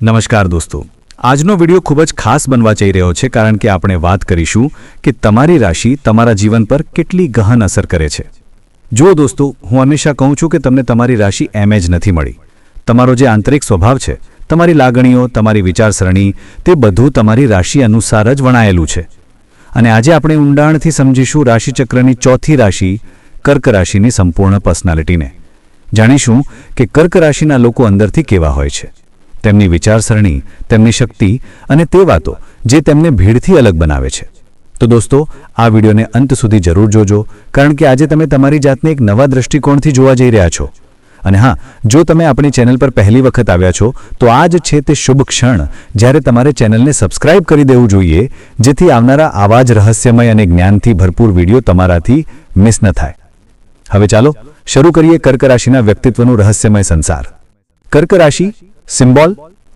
નમસ્કાર દોસ્તો, આજનો વિડિયો ખૂબ જ ખાસ બનવા જઈ રહ્યો છે કારણ કે આપણે વાત કરીશું કે તમારી રાશિ તમારા જીવન પર કેટલી ગહન અસર કરે છે। જો દોસ્તો, હું હંમેશા કહું છું કે તમને તમારી રાશિ એમ જ નથી મળી। તમારો જે આંતરિક સ્વભાવ છે, તમારી લાગણીઓ, તમારી વિચારસરણી, તે બધું તમારી રાશિ અનુસાર જ વણાયેલું છે। અને આજે આપણે ઊંડાણથી સમજીશું રાશિચક્રની ચોથી રાશિ કર્ક રાશિની સંપૂર્ણ પર્સનાલિટીને। જાણીશું કે કર્ક રાશિના લોકો અંદરથી કેવા હોય છે, તેમની વિચારસરણી, તેમની શક્તિ અને તે વાતો જે તેમને ભીડથી અલગ બનાવે છે। તો દોસ્તો, આ વિડિયોને અંત સુધી જરૂર જોજો કારણ કે આજે તમે તમારી જાતને એક નવા દૃષ્ટિકોણથી જોવા જઈ રહ્યા છો। અને હા, જો તમે આપણી ચેનલ પર પહેલી વખત આવ્યા છો તો આ જ છે તે શુભ ક્ષણ જ્યારે તમારે ચેનલને સબસ્ક્રાઇબ કરી દેવું જોઈએ જેથી આવનારા આવા જ રહસ્યમય અને જ્ઞાનથી ભરપૂર વિડિયો તમારાથી મિસ ન થાય। હવે ચાલો શરૂ કરીએ કર્ક રાશિના વ્યક્તિત્વનું રહસ્યમય સંસાર। કર્ક રાશિ, સિમ્બોલ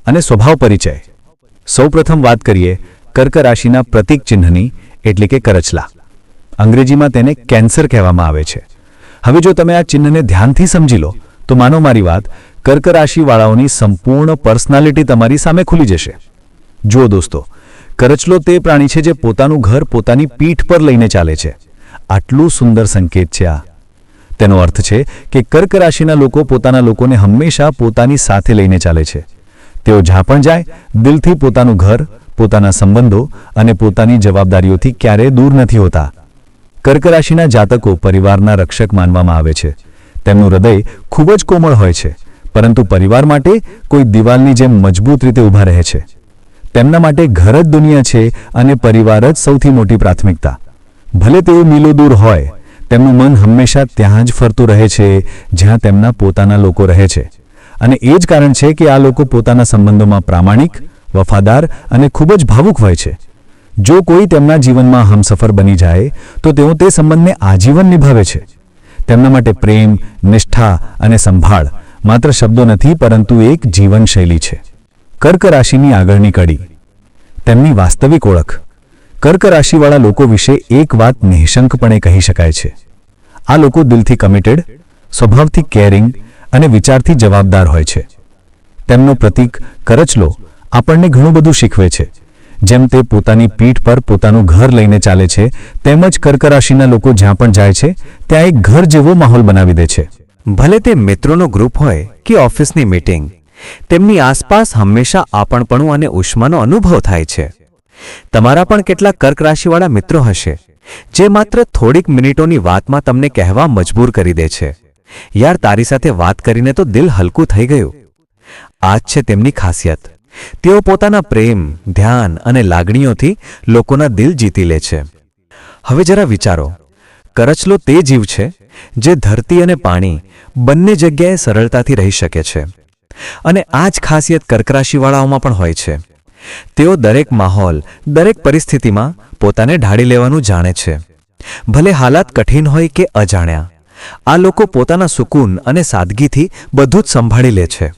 અને સ્વભાવ પરિચય। સૌપ્રથમ વાત કરીએ કર્ક રાશિના પ્રતીક ચિહ્નની, એટલે કે કરચલા। અંગ્રેજીમાં તેને કેન્સર કહેવામાં આવે છે। હવે જો તમે આ ચિહ્નને ધ્યાનથી સમજી લો તો માનો મારી વાત, કર્ક રાશિવાળાઓની સંપૂર્ણ પર્સનાલિટી તમારી સામે ખુલી જશે। જુઓ દોસ્તો, કરચલો તે પ્રાણી છે જે પોતાનું ઘર પોતાની પીઠ પર લઈને ચાલે છે। આટલું સુંદર સંકેત છે આ। તેનો અર્થ છે કે કર્ક રાશિના લોકો પોતાના લોકોને હંમેશા પોતાની સાથે લઈને ચાલે છે। તેઓ જ્યાં પણ જાય દિલથી પોતાનું ઘર, પોતાના સંબંધો અને પોતાની જવાબદારીઓથી ક્યારેય દૂર નથી હોતા। કર્ક રાશિના જાતકો પરિવારના રક્ષક માનવામાં આવે છે। તેમનું હૃદય ખૂબ જ કોમળ હોય છે, પરંતુ પરિવાર માટે કોઈ દિવાલની જેમ મજબૂત રીતે ઊભા રહે છે। તેમના માટે ઘર જ દુનિયા છે અને પરિવાર જ સૌથી મોટી પ્રાથમિકતા। ભલે તેઓ મીલો દૂર હોય, તેમનું મન હંમેશા ત્યાં જ ફરતું રહે છે જ્યાં તેમના પોતાના લોકો રહે છે। અને એ જ કારણ છે કે આ લોકો પોતાના સંબંધોમાં પ્રામાણિક, વફાદાર અને ખૂબ જ ભાવુક હોય છે। જો કોઈ તેમના જીવનમાં હમસફર બની જાય તો તેઓ તે સંબંધને આજીવન નિભાવે છે। તેમના માટે પ્રેમ, નિષ્ઠા અને સંભાળ માત્ર શબ્દો નથી પરંતુ એક જીવનશૈલી છે। કર્ક રાશિની આગળની કડી, તેમની વાસ્તવિક ઓળખ। કર્ક રાશિવાળા લોકો વિશે એક વાત નિઃશંકપણે કહી શકાય છે, આ લોકો દિલથી કમિટેડ, સ્વભાવથી કેરિંગ અને વિચારથી જવાબદાર હોય છે। તેમનો પ્રતીક કરચલો આપણને ઘણું બધું શીખવે છે। જેમ તે પોતાની પીઠ પર પોતાનું ઘર લઈને ચાલે છે, તેમ જ કર્ક રાશિના લોકો જ્યાં પણ જાય છે ત્યાં એક ઘર જેવો માહોલ બનાવી દે છે। ભલે તે મિત્રોનો ગ્રુપ હોય કે ઓફિસની મીટિંગ, તેમની આસપાસ હંમેશા આપણપણું અને ઉષ્માનો અનુભવ થાય છે। તમારા પણ કેટલાક કર્ક રાશિવાળા મિત્રો હશે જે માત્ર થોડીક મિનિટોની વાતમાં તમને કહેવા મજબૂર કરી દે છે, યાર તારી સાથે વાત કરીને તો દિલ હલકું થઈ ગયું। આ જ છે તેમની ખાસિયત। તેઓ પોતાના પ્રેમ, ધ્યાન અને લાગણીઓથી લોકોના દિલ જીતી લે છે। હવે જરા વિચારો, કરચલો તે જીવ છે જે ધરતી અને પાણી બંને જગ્યાએ સરળતાથી રહી શકે છે। અને આ જ ખાસિયત કર્ક રાશિવાળાઓમાં પણ હોય છે। તેઓ દરેક માહોલ, દરેક પરિસ્થિતિમાં પોતાને ઢાળી લેવાનું જાણે છે, ભલે હાલાત કઠિન હોય કે અજાણ્યા। આ લોકો પોતાના સુકૂન અને સાદગીથી બધું જ સંભાળી લે છે।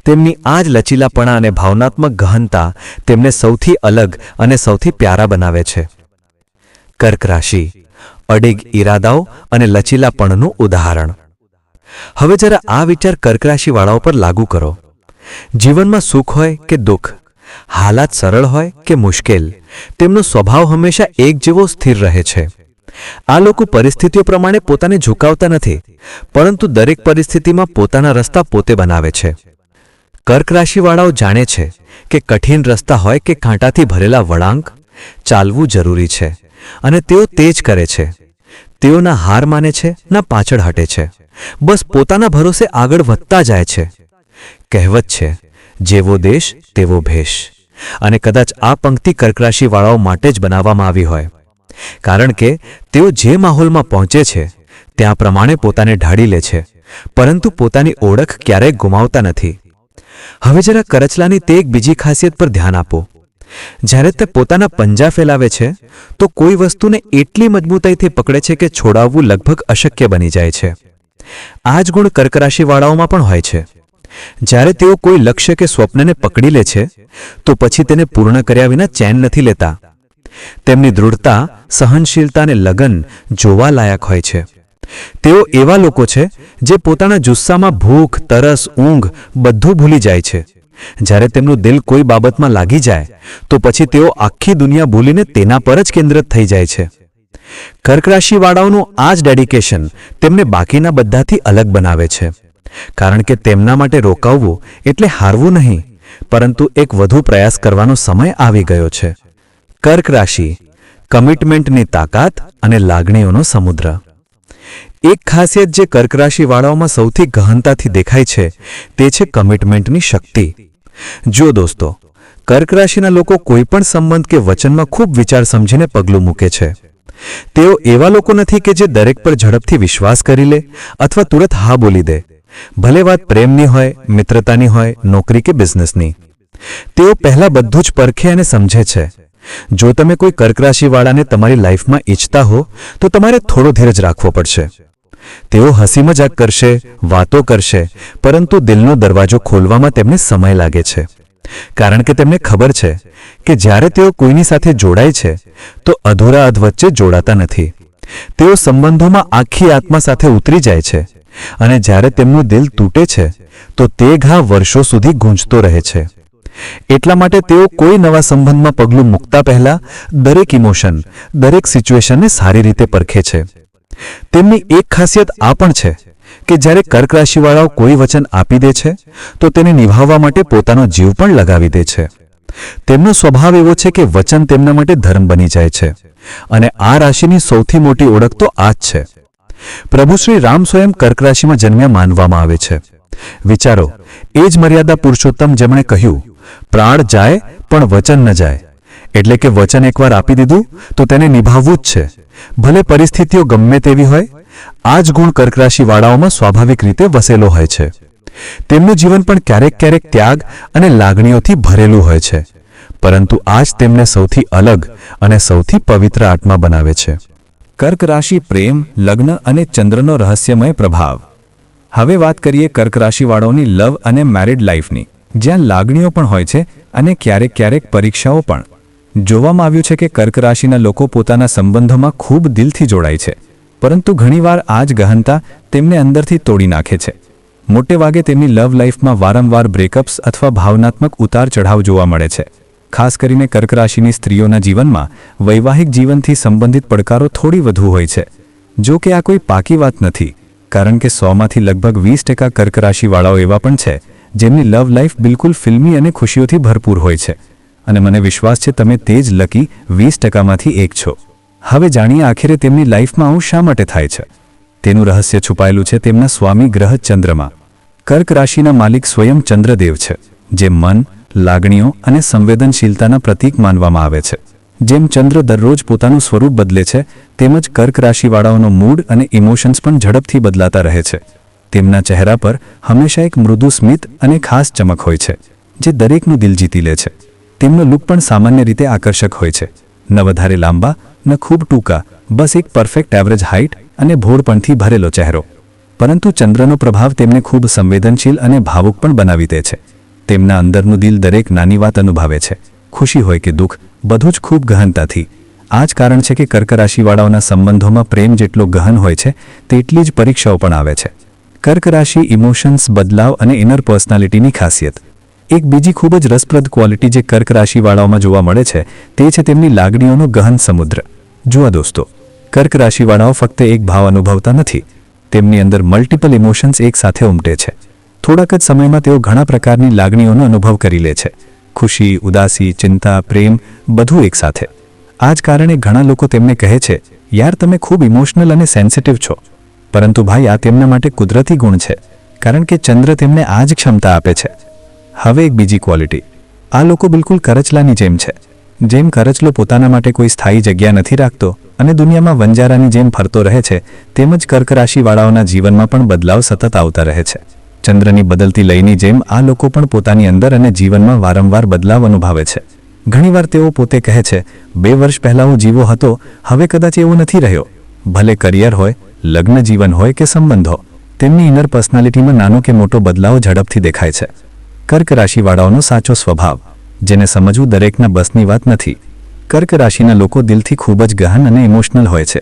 તેમની આ જ લચીલાપણા અને ભાવનાત્મક ગહનતા તેમને સૌથી અલગ અને સૌથી પ્યારા બનાવે છે। કર્ક રાશિ, અડીગ ઈરાદાઓ અને લચીલાપણનું ઉદાહરણ। હવે જરા આ વિચાર કર્ક રાશિવાળાઓ પર લાગુ કરો। જીવનમાં સુખ હોય કે દુઃખ, હાલાત સરળ હોય કે મુશ્કેલ, તેમનો સ્વભાવ હંમેશા એક જેવો સ્થિર રહે છે। આ લોકો પરિસ્થિતિઓ પ્રમાણે પોતાને ઝુકાવતા નથી, પરંતુ દરેક પરિસ્થિતિમાં પોતાના રસ્તા પોતે બનાવે છે। કર્ક રાશિવાળાઓ જાણે છે કે કઠિન રસ્તા હોય કે કાંટાથી ભરેલા વળાંક, ચાલવું જરૂરી છે અને તેઓ તે જ કરે છે। તેઓ ના હાર માને છે ના પાછળ હટે છે, બસ પોતાના ભરોસે આગળ વધતા જાય છે। કહેવત છે, જેવો દેશ તેવો ભેષ, અને કદાચ આ પંક્તિ કર્ક રાશિવાળાઓ માટે જ બનાવવામાં આવી હોય, કારણ કે તેઓ જે માહોલમાં પહોંચે છે ત્યાં પ્રમાણે પોતાને ઢાળી લે છે, પરંતુ પોતાની ઓળખ ક્યારેય ગુમાવતા નથી। હવે જરા કરચલાની તે એક બીજી ખાસિયત પર ધ્યાન આપો। જ્યારે તે પોતાના પંજા ફેલાવે છે તો કોઈ વસ્તુને એટલી મજબૂતાઈથી પકડે છે કે છોડાવવું લગભગ અશક્ય બની જાય છે। આ જ ગુણ કર્ક રાશિવાળાઓમાં પણ હોય છે। જ્યારે તેઓ કોઈ લક્ષ્ય કે સ્વપ્નને પકડી લે છે તો પછી તેને પૂર્ણ કર્યા વિના ચેન નથી લેતા। તેમની દૃઢતા, સહનશીલતા અને લગન જોવા લાયક હોય છે। તેઓ એવા લોકો છે જે પોતાના જુસ્સામાં ભૂખ, તરસ, ઊંઘ બધું ભૂલી જાય છે જ્યારે તેમનું દિલ કોઈ બાબતમાં લાગી જાય તો પછી તેઓ આખી દુનિયા ભૂલીને તેના પર જ કેન્દ્રિત થઈ જાય છે. કર્ક રાશિવાળાઓનું આ જ ડેડિકેશન તેમને બાકીના બધાથી અલગ બનાવે છે, કારણ કે તેમના માટે રોકાવવું એટલે હારવું નહીં, પરંતુ એક વધુ પ્રયાસ કરવાનો સમય આવી ગયો છે. કર્ક રાશિ, કમિટમેન્ટની તાકાત અને લાગણીઓનો સમુદ્ર. એક ખાસિયત જે કર્ક રાશિવાળાઓમાં સૌથી ગહનતાથી દેખાય છે તે છે કમિટમેન્ટની શક્તિ. જો દોસ્તો, કર્ક રાશિના લોકો કોઈપણ સંબંધ કે વચનમાં ખૂબ વિચાર સમજીને પગલું મૂકે છે. તેઓ એવા લોકો નથી કે જે દરેક પર ઝડપથી વિશ્વાસ કરી લે અથવા તુરંત હા બોલી દે, ભલે વાત પ્રેમની હોય, મિત્રતાની હોય, નોકરી કે બિઝનેસની. તેઓ પહેલા બધું જ પરખે અને સમજે છે. જો તમે કોઈ કર્ક રાશિવાળાને તમારી લાઈફમાં ઈચ્છતા હો તો તમારે થોડો ધીરજ રાખવો પડશે. તેઓ હસી મજાક કરશે, વાતો કરશે, પરંતુ દિલનો દરવાજો ખોલવામાં તેમને સમય લાગે છે, કારણ કે તેમને ખબર છે કે જ્યારે તેઓ કોઈની સાથે જોડાય છે તો અધૂરા અધ વચ્ચે જોડાતા નથી. તેઓ સંબંધોમાં આખી આત્મા સાથે ઉતરી જાય છે, અને જ્યારે તેમનું દિલ તૂટે છે તો તે ઘા વર્ષો સુધી ગૂંજતો રહે છે. એટલા માટે તેઓ કોઈ નવા સંબંધમાં પગલું મૂકતા પહેલા દરેક ઇમોશન, દરેક સિચ્યુએશનને સારી રીતે પરખે છે. તેમની એક ખાસિયત આ પણ છે કે જ્યારે કર્ક રાશિવાળાઓ કોઈ વચન આપી દે છે તો તેને નિભાવવા માટે પોતાનો જીવ પણ લગાવી દે છે. તેમનો સ્વભાવ એવો છે કે વચન તેમના માટે ધર્મ બની જાય છે, અને આ રાશિની સૌથી મોટી ઓળખ તો આ જ છે. પ્રભુ શ્રી રામ સ્વયં કર્ક રાશિમાં જન્મ્યા માનવામાં આવે છે. વિચારો, એ જ મર્યાદા પુરુષોત્તમ જેમણે કહ્યું, પ્રાણ જાય પણ વચન ન જાય. એટલે કે વચન એકવાર આપી દીધું તો તેને નિભાવવું જ છે, ભલે પરિસ્થિતિઓ ગમે તેવી હોય. આ જ ગુણ કર્ક રાશિવાળાઓમાં સ્વાભાવિક રીતે વસેલો હોય છે. તેમનું જીવન પણ ક્યારેક ક્યારેક ત્યાગ અને લાગણીઓથી ભરેલું હોય છે, પરંતુ આ જ તેમને સૌથી અલગ અને સૌથી પવિત્ર આત્મા બનાવે છે. કર્ક રાશિ, પ્રેમ, લગ્ન અને ચંદ્રનો રહસ્યમય પ્રભાવ. હવે વાત કરીએ કર્ક રાશિવાળાઓની લવ અને મેરિડ લાઈફની, જ્યાં લાગણીઓ પણ હોય છે અને ક્યારેક ક્યારેક પરીક્ષાઓ પણ. જોવામાં આવ્યું છે કે કર્ક રાશિના લોકો પોતાના સંબંધોમાં ખૂબ દિલથી જોડાય છે, પરંતુ ઘણીવાર આ જ ગહનતા તેમને અંદરથી તોડી નાખે છે. મોટે ભાગે તેમની લવ લાઈફમાં વારંવાર બ્રેકઅપ્સ અથવા ભાવનાત્મક ઉતાર ચઢાવ જોવા મળે છે. ખાસ કરીને કર્ક રાશિની સ્ત્રીઓના જીવનમાં વૈવાહિક જીવનથી સંબંધિત પડકારો થોડી વધુ હોય છે. જો કે આ કોઈ પાકી વાત નથી, કારણ કે 100માંથી લગભગ 20% કર્ક રાશિવાળાઓ એવા પણ છે જેમની લવ લાઈફ બિલકુલ ફિલ્મી અને ખુશીઓથી ભરપૂર હોય છે, અને મને વિશ્વાસ છે તમે તે જ લકી 20%માંથી એક છો. હવે જાણીએ આખરે તેમની લાઈફમાં આવું શા માટે થાય છે. તેનું રહસ્ય છુપાયેલું છે તેમના સ્વામી ગ્રહ ચંદ્રમાં. કર્ક રાશિના માલિક સ્વયં ચંદ્રદેવ છે, જે મન, લાગણીઓ અને સંવેદનશીલતાના પ્રતીક માનવામાં આવે છે. જેમ ચંદ્ર દરરોજ પોતાનું સ્વરૂપ બદલે છે, તેમજ કર્ક રાશિવાળાઓનો મૂડ અને ઇમોશન્સ પણ ઝડપથી બદલાતા રહે છે. તેમના ચહેરા પર હંમેશા એક મૃદુ સ્મિત અને ખાસ ચમક હોય છે, જે દરેકનું દિલ જીતી લે છે. તેમનો લુક પણ સામાન્ય રીતે આકર્ષક હોય છે, ન વધારે લાંબા ન ખૂબ ટૂંકા, બસ એક પરફેક્ટ એવરેજ હાઇટ અને ભોળપણથી ભરેલો ચહેરો. પરંતુ ચંદ્રનો પ્રભાવ તેમને ખૂબ સંવેદનશીલ અને ભાવુક પણ બનાવી દે છે. તેમના અંદરનું દિલ દરેક નાની વાત અનુભવે છે, ખુશી હોય કે દુઃખ, બધું જ ખૂબ ગહનતાથી. આ જ કારણ છે કે કર્ક રાશિવાળાઓના સંબંધોમાં પ્રેમ જેટલો ગહન હોય છે તેટલી જ પરીક્ષાઓ પણ આવે છે. કર્ક રાશિ, ઇમોશન્સ, બદલાવ અને ઇનર પર્સનાલિટીની ખાસિયત. એક બીજી ખૂબ જ રસપ્રદ ક્વોલિટી જે કર્ક રાશિવાળાઓમાં જોવા મળે છે તે છે તેમની લાગણીઓનો ગહન સમુદ્ર. જુઓ દોસ્તો, કર્ક રાશિવાળાઓ ફક્ત એક ભાવ અનુભવતા નથી, તેમની અંદર મલ્ટિપલ ઇમોશન્સ એક સાથે ઉમટે છે. થોડાક જ સમયમાં તેઓ ઘણા પ્રકારની લાગણીઓનો અનુભવ કરી લે છે. ખુશી, ઉદાસી, ચિંતા, પ્રેમ, બધું એકસાથે. આ જ કારણે ઘણા લોકો તેમને કહે છે, યાર તમે ખૂબ ઇમોશનલ અને સેન્સિટિવ છો. પરંતુ ભાઈ, આ તેમના માટે કુદરતી ગુણ છે, કારણ કે ચંદ્ર તેમને આ જ ક્ષમતા આપે છે. હવે એક બીજી ક્વોલિટી. આ લોકો બિલકુલ કરચલાની જેમ છે. જેમ કરચલો પોતાના માટે કોઈ સ્થાયી જગ્યા નથી રાખતો અને દુનિયામાં વંજારાની જેમ ફરતો રહે છે, તેમજ કર્ક રાશિવાળાઓના જીવનમાં પણ બદલાવ સતત આવતા રહે છે. ચંદ્રની બદલતી લયની જેમ આ લોકો પણ પોતાની અંદર અને જીવનમાં વારંવાર બદલાવ અનુભવે છે. ઘણીવાર તેઓ પોતે કહે છે, 2 વર્ષ પહેલાં હું જીવો હતો, હવે કદાચ એવો નથી રહ્યો. ભલે કરિયર હોય, લગ્ન જીવન હોય કે સંબંધો, તેમની ઇનર પર્સનાલિટીમાં નાનો કે મોટો બદલાવ ઝડપથી દેખાય છે. કર્ક રાશિવાળાઓનો સાચો સ્વભાવ, જેને સમજવું દરેકના બસની વાત નથી. કર્ક રાશિના લોકો દિલથી ખૂબ જ ગહન અને ઇમોશનલ હોય છે.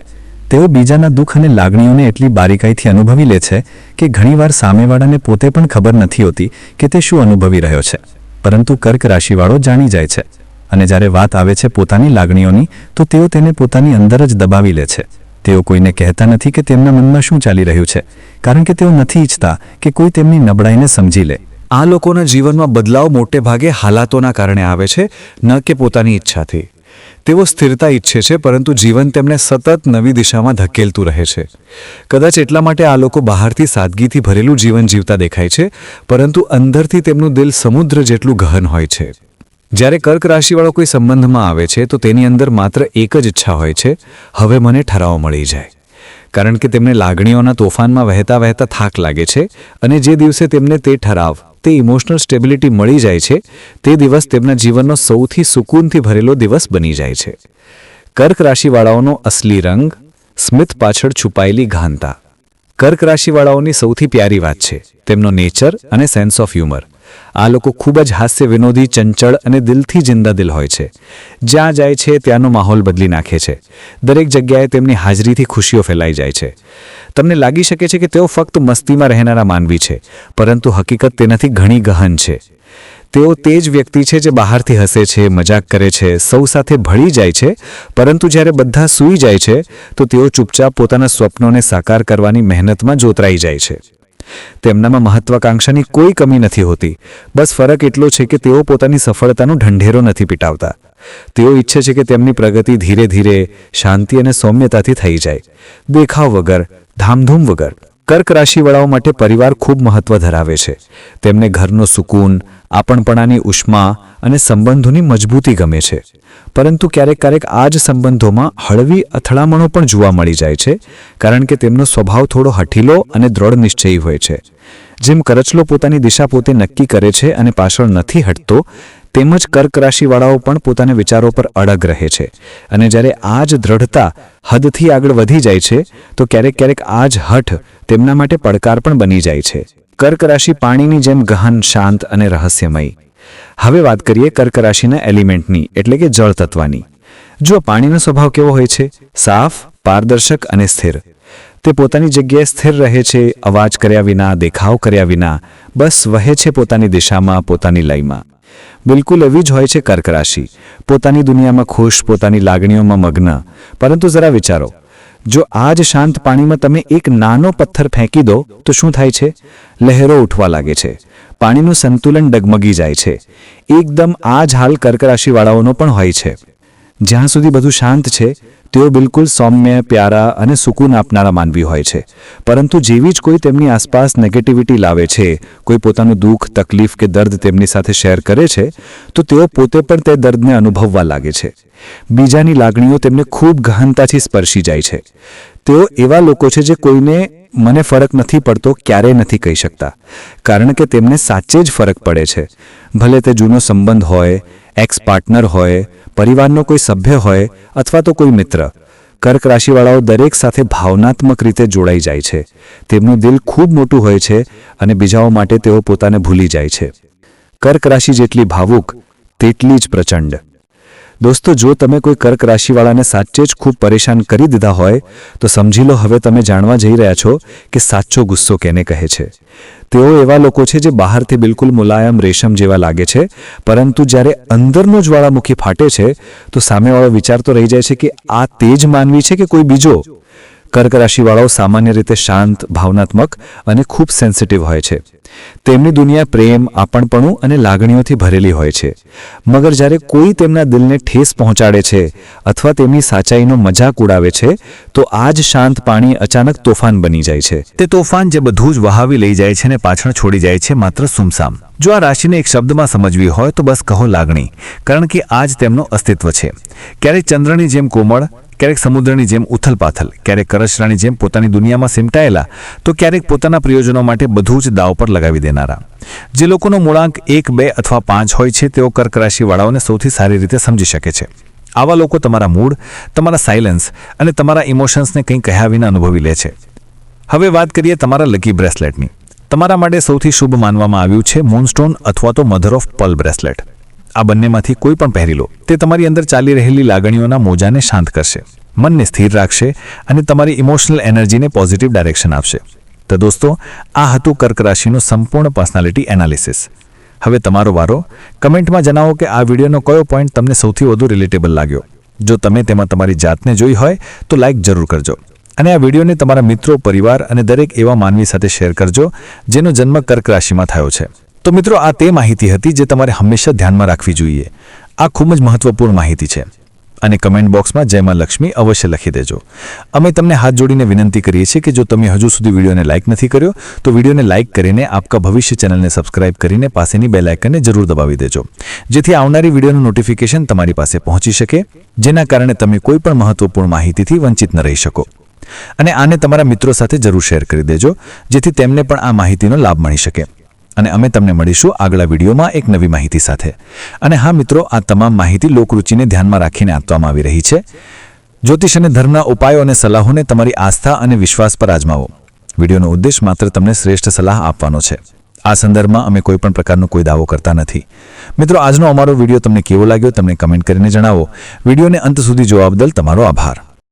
તેઓ બીજાના દુઃખ અને લાગણીઓને એટલી બારીકાઈથી અનુભવી લે છે કે ઘણીવાર સામેવાળાને પોતે પણ ખબર નથી હોતી કે તે શું અનુભવી રહ્યો છે. પરંતુ કર્ક રાશિવાળો જાણી જાય છે અને જ્યારે વાત આવે છે પોતાની લાગણીઓની તો તેઓ તેને પોતાની અંદર જ દબાવી લે છે. તેઓ કોઈને કહેતા નથી કે તેમના મનમાં શું ચાલી રહ્યું છે, કારણ કે તેઓ નથી ઈચ્છતા કે કોઈ તેમની નબળાઈને સમજી લે. આ લોકોના જીવનમાં બદલાવ મોટે ભાગે હાલાતોના કારણે આવે છે, ન કે પોતાની ઈચ્છાથી. તેઓ સ્થિરતા ઈચ્છે છે, પરંતુ જીવન તેમને સતત નવી દિશામાં ધકેલતું રહે છે. કદાચ એટલા માટે આ લોકો બહારથી સાદગીથી ભરેલું જીવન જીવતા દેખાય છે, પરંતુ અંદરથી તેમનું દિલ સમુદ્ર જેટલું ગહન હોય છે. જ્યારે કર્ક રાશિવાળો કોઈ સંબંધમાં આવે છે તો તેની અંદર માત્ર એક જ ઈચ્છા હોય છે, હવે મને ઠરાવ મળી જાય. કારણ કે તેમને લાગણીઓના તોફાનમાં વહેતા વહેતા થાક લાગે છે અને જે દિવસે તેમને તે ઠરાવ, તે ઇમોશનલ સ્ટેબિલિટી મળી જાય છે, તે દિવસ તેમના જીવનનો સૌથી સુકૂનથી ભરેલો દિવસ બની જાય છે. કર્ક રાશિવાળાઓનો અસલી રંગ, સ્મિત પાછળ છુપાયેલી ગહનતા. કર્ક રાશિવાળાઓની સૌથી પ્યારી વાત છે તેમનો નેચર અને સેન્સ ઓફ હ્યુમર. આ લોકો ખૂબ જ હાસ્ય વિનોદી, ચંચળ અને દિલથી જિંદા દિલ હોય છે. જ્યાં જાય છે ત્યાંનો માહોલ બદલી નાખે છે. દરેક જગ્યાએ તેમની હાજરીથી ખુશીઓ ફેલાઈ જાય છે. તમને લાગી શકે છે કે તેઓ ફક્ત મસ્તીમાં રહેનારા માનવી છે, પરંતુ હકીકત તેનાથી ઘણી ગહન છે. તેઓ તે જ વ્યક્તિ છે જે બહારથી હસે છે, મજાક કરે છે, સૌ સાથે ભળી જાય છે, પરંતુ જ્યારે બધા સૂઈ જાય છે તો તેઓ ચૂપચાપ પોતાના સ્વપ્નોને સાકાર કરવાની મહેનતમાં જોતરાઈ જાય છે. તેમનામાં મહત્વાકાંક્ષાની કોઈ કમી નથી હોતી. બસ ફરક એટલો છે કે તેઓ પોતાની સફળતાનો ઢંઢેરો નથી પીટાવતા. તેઓ ઈચ્છે છે કે તેમની પ્રગતિ ધીરે ધીરે, શાંતિ અને સૌમ્યતાથી થઈ જાય, દેખાવ વગર, ધામધૂમ વગર. કર્ક રાશિવાળાઓ માટે પરિવાર ખૂબ મહત્વ ધરાવે છે. તેમને ઘરનો સુકૂન, આપણપણાની ઉષ્મા અને સંબંધોની મજબૂતી ગમે છે. પરંતુ ક્યારેક આ જ સંબંધોમાં હળવી અથડામણો પણ જોવા મળી જાય છે, કારણ કે તેમનો સ્વભાવ થોડો હઠીલો અને દ્રઢ નિશ્ચયી હોય છે. જેમ કરચલો પોતાની દિશા પોતે નક્કી કરે છે અને પાછળ નથી હટતો, તેમજ કર્ક રાશિવાળાઓ પણ પોતાના વિચારો પર અડગ રહે છે. અને જ્યારે આ જ દ્રઢતા હદથી આગળ વધી જાય છે તો ક્યારેક આ જ હઠ તેમના માટે પડકાર પણ બની જાય છે. કર્ક રાશિ પાણીની જેમ ગહન, શાંત અને રહસ્યમય. હવે વાત કરીએ કર્ક રાશિના એલિમેન્ટની, એટલે કે જળ તત્વની. જો પાણીનો સ્વભાવ કેવો હોય છે? સાફ, પારદર્શક અને સ્થિર. તે પોતાની જગ્યાએ સ્થિર રહે છે, અવાજ કર્યા વિના, દેખાવ કર્યા વિના, બસ વહે છે પોતાની દિશામાં, પોતાની લયમાં. બિલકુલ એવી જ હોય છે કર્ક રાશિ, પોતાની દુનિયામાં ખુશ, પોતાની લાગણીઓમાં મગ્ન. પરંતુ જરા વિચારો, જો આ જ શાંત પાણીમાં તમે એક નાનો પથ્થર ફેંકી દો તો શું થાય છે? લહેરો ઉઠવા લાગે છે, પાણીનું સંતુલન ડગમગી જાય છે. એકદમ આ જ હાલ કર્ક રાશિવાળાઓનો પણ હોય છે. જ્યાં સુધી બધું શાંત છે તેઓ બિલકુલ સૌમ્ય, પ્યારા અને સુકૂન આપનારા માનવી હોય છે. પરંતુ જેવી જ કોઈ તેમની આસપાસ નેગેટિવિટી લાવે છે, કોઈ પોતાનું દુઃખ, તકલીફ કે દર્દ તેમની સાથે શેર કરે છે તો તેઓ પોતે પણ તે દર્દને અનુભવવા લાગે છે. બીજાની લાગણીઓ તેમને ખૂબ ગહનતાથી સ્પર્શી જાય છે. તેઓ એવા લોકો છે જે કોઈને મને ફરક નથી પડતો ક્યારેય નથી કહી શકતા, કારણ કે તેમને સાચે જ ફરક પડે છે. ભલે તે જૂનો સંબંધ હોય, એક્સ પાર્ટનર હોય, પરિવારનો કોઈ સભ્ય હોય અથવા તો કોઈ મિત્ર. કર્ક રાશિવાળાઓ દરેક સાથે ભાવનાત્મક રીતે જોડાઈ જાય છે. તેમનું દિલ ખૂબ મોટું હોય છે અને બીજાઓ માટે તેઓ પોતાને ભૂલી જાય છે. કર્ક રાશિ જેટલી ભાવુક તેટલી જ પ્રચંડ. દોસ્તો, જો તમે કોઈ કર્ક રાશિવાળાને સાચે જ ખૂબ પરેશાન કરી દીધા હોય તો સમજી લો હવે તમે જાણવા જઈ રહ્યા છો કે સાચો ગુસ્સો કેને કહે છે. તેઓ એવા લોકો છે જે બહારથી બિલકુલ મુલાયમ, રેશમ જેવા લાગે છે, પરંતુ જ્યારે અંદરનો જ્વાળામુખી ફાટે છે તો સામેવાળો વિચારતો રહી જાય છે કે આ તે જ માનવી છે કે કોઈ બીજો. કર્ક રાશિવાળાઓ સામાન્ય રીતે શાંત, ભાવનાત્મક અને ખૂબ સેન્સિટિવ હોય છે. તેમની દુનિયા પ્રેમ, આપણપણું અને લાગણીઓથી ભરેલી હોય છે. મગર જ્યારે કોઈ તેમના દિલને ઠેસ પહોંચાડે છે અથવા તેમની સાચાઈનો મજાક ઉડાવે છે તો આ જ શાંત પાણી અચાનક તોફાન બની જાય છે. તે તોફાન જે બધું જ વહાવી લઈ જાય છે અને પાછળ છોડી જાય છે માત્ર સુમસામ. જો આ રાશિને એક શબ્દમાં સમજવી હોય તો બસ કહો લાગણી, કારણ કે આ જ તેમનું અસ્તિત્વ છે. ક્યારેક ચંદ્રની જેમ કોમળ, ક્યારેક સમુદ્રની જેમ ઉથલપાથલ, ક્યારેક કરચલાની જેમ પોતાની દુનિયામાં સિમટાયેલા, તો ક્યારેક પોતાના પ્રયોજનો માટે બધું જ દાવ પર લગાવી દેનારા. જે લોકોનો મૂળાંક 1, 2 અથવા 5 હોય છે તેઓ કર્ક રાશિવાળાઓને સૌથી સારી રીતે સમજી શકે છે. આવા લોકો તમારા મૂડ, તમારા સાયલન્સ અને તમારા ઇમોશન્સને કંઈ કહ્યા વિના અનુભવી લે છે. હવે વાત કરીએ તમારા લકી બ્રેસલેટની. તમારા માટે સૌથી શુભ માનવામાં આવ્યું છે મૂનસ્ટોન અથવા તો મધર ઓફ પર્લ બ્રેસલેટ. આ બંનેમાંથી કોઈ પણ પહેરી લો, તે તમારી અંદર ચાલી રહેલી લાગણીઓના મોજાને શાંત કરશે, મનને સ્થિર રાખશે અને તમારી ઇમોશનલ એનર્જીને પોઝિટિવ ડાયરેક્શન આપશે. તો દોસ્તો, આ હતું કર્ક રાશિનું સંપૂર્ણ પર્સનાલિટી એનાલિસિસ. હવે તમારો વારો. કમેન્ટમાં જણાવો કે આ વિડીયોનો કયો પોઈન્ટ તમને સૌથી વધુ રિલેટેબલ લાગ્યો. જો તમે તેમાં તમારી જાતને જોઈ હોય તો લાઇક જરૂર કરજો અને આ વિડીયોને તમારા મિત્રો, પરિવાર અને દરેક એવા માનવી સાથે શેર કરજો જેનો જન્મ કર્ક રાશિમાં થયો છે. તો મિત્રો, આ તે માહિતી હતી જે તમારે હંમેશા ધ્યાનમાં રાખવી જોઈએ. આ ખૂબ જ મહત્વપૂર્ણ માહિતી છે અને કમેન્ટ બોક્સમાં જય માં લક્ષ્મી અવશ્ય લખી દેજો. અમે તમને હાથ જોડીને વિનંતી કરીએ છીએ કે જો તમે હજુ સુધી વિડીયોને લાઇક નથી કર્યો તો વિડીયોને લાઇક કરીને આપકા ભવિષ્ય ચેનલને સબસ્ક્રાઇબ કરીને પાસેની બેલ આઇકનને જરૂર દબાવી દેજો, જેથી આવનારી વિડીયોનું નોટિફિકેશન તમારી પાસે પહોંચી શકે, જેના કારણે તમે કોઈ પણ મહત્વપૂર્ણ માહિતીથી વંચિત ન રહી શકો. અને આને તમારા મિત્રો સાથે જરૂર શેર કરી દેજો, જેથી તેમને પણ આ માહિતીનો લાભ મળી શકે. અને અમે તમને મળીશું આગલા વિડીયોમાં એક નવી માહિતી સાથે. અને હા મિત્રો, આ તમામ માહિતી લોકરુચિને ધ્યાનમાં રાખીને આપવામાં આવી રહી છે. જ્યોતિષ અને ધર્મના ઉપાયો અને સલાહોને તમારી આસ્થા અને વિશ્વાસ પર આજમાવો. વિડીયોનો ઉદ્દેશ માત્ર તમને શ્રેષ્ઠ સલાહ આપવાનો છે. આ સંદર્ભમાં અમે કોઈ પણ પ્રકારનો કોઈ દાવો કરતા નથી. મિત્રો, આજનો અમારો વિડીયો તમને કેવો લાગ્યો તમને કમેન્ટ કરીને જણાવો. વિડીયોને અંત સુધી જોવા બદલ તમારો આભાર.